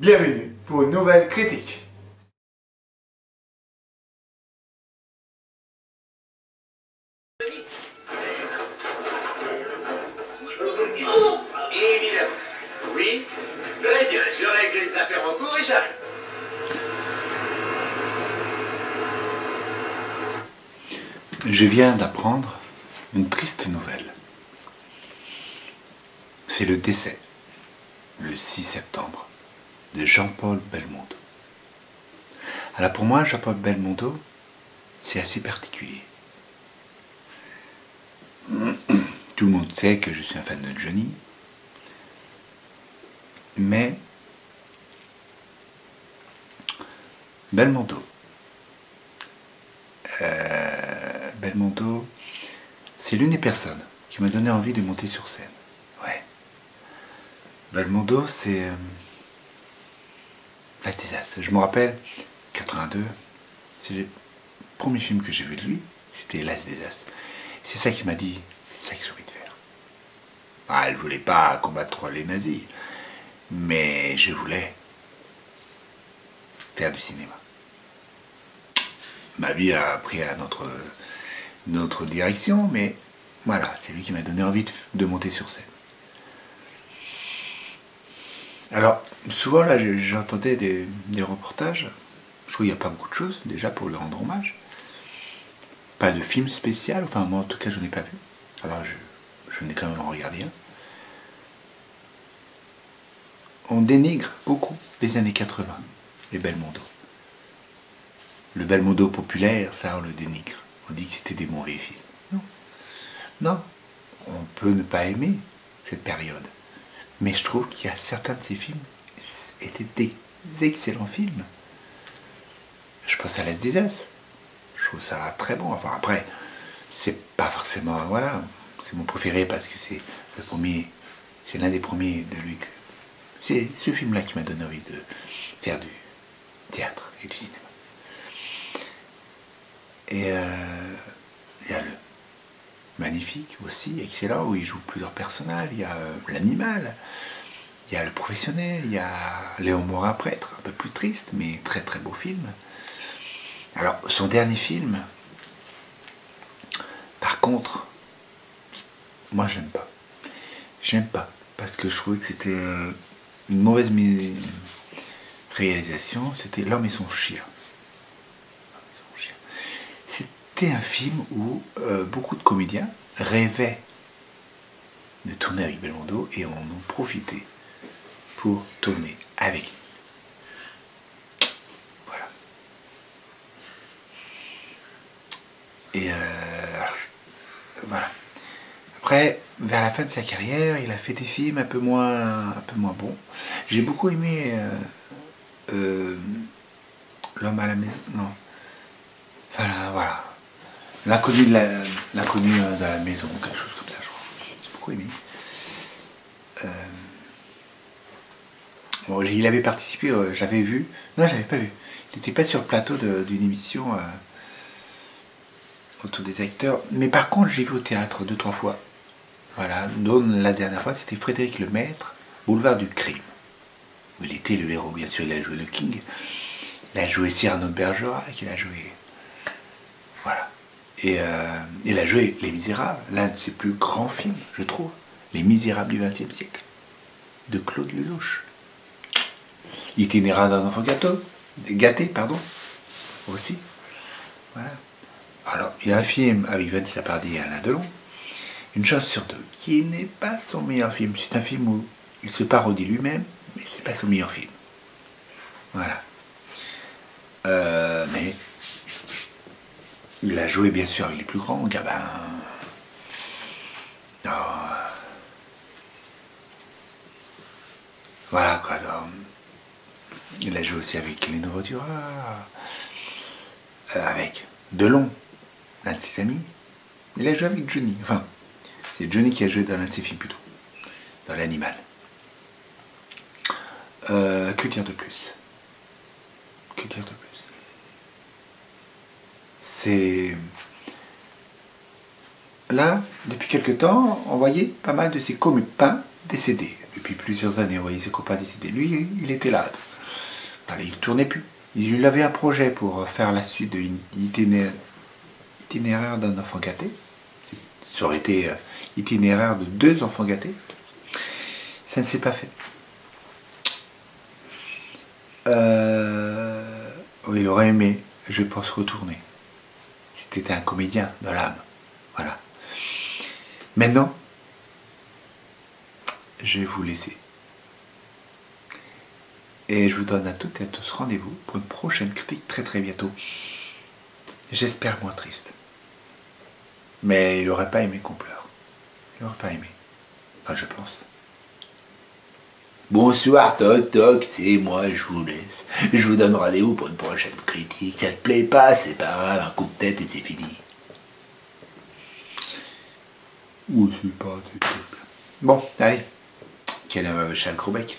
Bienvenue pour une nouvelle critique. Évidemment. Oui, très bien, je règle les affaires en cours et j'arrive. Je viens d'apprendre une triste nouvelle. C'est le décès, le 6 septembre, de Jean-Paul Belmondo. Alors pour moi, Jean-Paul Belmondo, c'est assez particulier. Tout le monde sait que je suis un fan de Johnny, mais Belmondo, c'est l'une des personnes qui m'a donné envie de monter sur scène. Ouais. Belmondo, c'est la désastre. Je me rappelle, 82, c'est le premier film que j'ai vu de lui, c'était L'As des As. C'est ça qui m'a dit, c'est ça que j'ai envie de faire. Ah, je voulais pas combattre les nazis, mais je voulais faire du cinéma. Ma vie a pris une autre direction, mais voilà, c'est lui qui m'a donné envie de monter sur scène. Alors, souvent là, j'entendais des reportages. Je trouve qu'il n'y a pas beaucoup de choses, déjà, pour lui rendre hommage. Pas de film spécial, enfin moi en tout cas je n'ai pas vu. Alors je n'ai quand même en regardé un. On dénigre beaucoup les années 80, les Belmondo. Le Belmondo populaire, ça on le dénigre. On dit que c'était des mauvais films. Non. Non, on peut ne pas aimer cette période. Mais je trouve qu'il y a certains de ces films étaient d'excellents films. Je pense à L'As des As. Je trouve ça très bon. Enfin après, c'est pas forcément, voilà, c'est mon préféré parce que c'est le premier, c'est l'un des premiers de lui que... C'est ce film-là qui m'a donné envie de faire du théâtre et du cinéma. Et il y a le Magnifique aussi, excellent, où il joue plusieurs personnages. Il y a L'Animal, il y a Le Professionnel, il y a Léon Morin, prêtre, un peu plus triste, mais très très beau film. Alors, son dernier film, par contre, moi j'aime pas. J'aime pas, parce que je trouvais que c'était une mauvaise réalisation, c'était L'Homme et son chien. C'était un film où beaucoup de comédiens rêvaient de tourner avec Belmondo et en ont profité pour tourner avec lui. Voilà. Et alors, voilà. Après, vers la fin de sa carrière, il a fait des films un peu moins bons. J'ai beaucoup aimé L'Homme à la maison. Non. Enfin, voilà. L'inconnu de la maison, quelque chose comme ça, je crois. J'ai beaucoup aimé. Bon, il avait participé, j'avais vu. Non, j'avais pas vu. Il n'était pas sur le plateau d'une émission autour des acteurs. Mais par contre, j'ai vu au théâtre 2-3 fois. Voilà, dont la dernière fois, c'était Frédéric Lemaître, Boulevard du Crime. Où il était le héros, bien sûr, il a joué le King. Il a joué Cyrano de Bergerac, il a joué... Voilà. Et il a joué Les Misérables, l'un de ses plus grands films, je trouve. Les Misérables du XXe siècle, de Claude Lelouch. Itinéraire d'un enfant gâté, pardon, aussi. Voilà. Alors, il y a un film avec Vanessa Paradis et Alain Delon, Une chance sur deux, qui n'est pas son meilleur film. C'est un film où il se parodie lui-même, mais c'est pas son meilleur film. Voilà. Mais il a joué bien sûr avec les plus grands, Gabin. Oh. Voilà quoi. Alors, il a joué aussi avec Léno Votura, avec Delon, l'un de ses amis. Il a joué avec Johnny. Enfin, c'est Johnny qui a joué dans l'un de ses films plutôt, dans L'Animal. Que dire de plus? Que dire de plus? C'est... Là, depuis quelque temps, on voyait pas mal de ses copains décédés. Depuis plusieurs années, on voyait ses copains décédés. Lui, il était là. Allez, il ne tournait plus. Il avait un projet pour faire la suite de l'itinéraire d'un enfant gâté. Ça aurait été itinéraire de 2 enfants gâtés. Ça ne s'est pas fait. Il aurait aimé, je pense, retourner. C'était un comédien de l'âme. Voilà. Maintenant, je vais vous laisser. Et je vous donne à toutes et à tous rendez-vous pour une prochaine critique très très bientôt. J'espère moins triste. Mais il n'aurait pas aimé qu'on pleure. Il n'aurait pas aimé. Enfin, je pense. Bonsoir, toc toc, c'est moi, je vous laisse. Je vous donne rendez-vous pour une prochaine critique. Ça te plaît pas, c'est pas grave, un coup de tête et c'est fini. Ou c'est pas terrible. Bon, allez. Quel chat gros bec.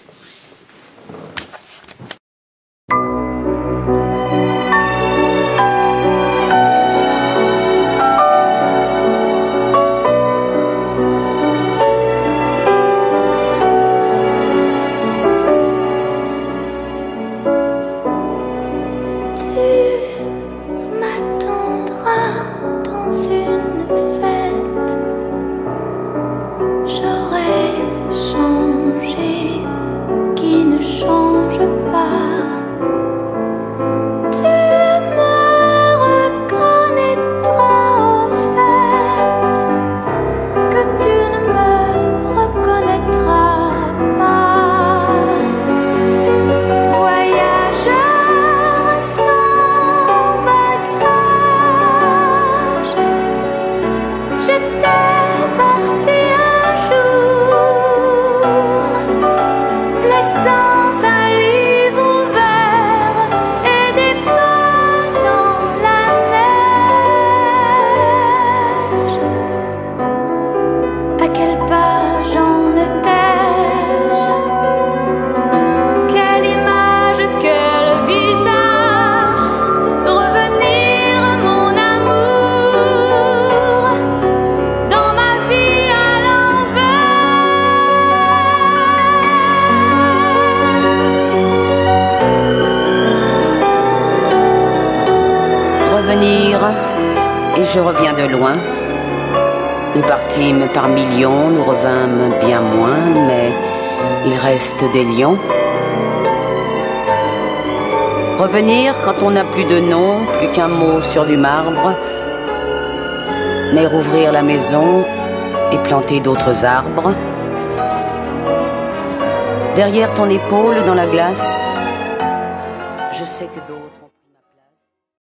Et je reviens de loin. Nous partîmes par millions, nous revînmes bien moins, mais il reste des lions. Revenir quand on n'a plus de nom, plus qu'un mot sur du marbre, mais rouvrir la maison et planter d'autres arbres. Derrière ton épaule, dans la glace, je sais que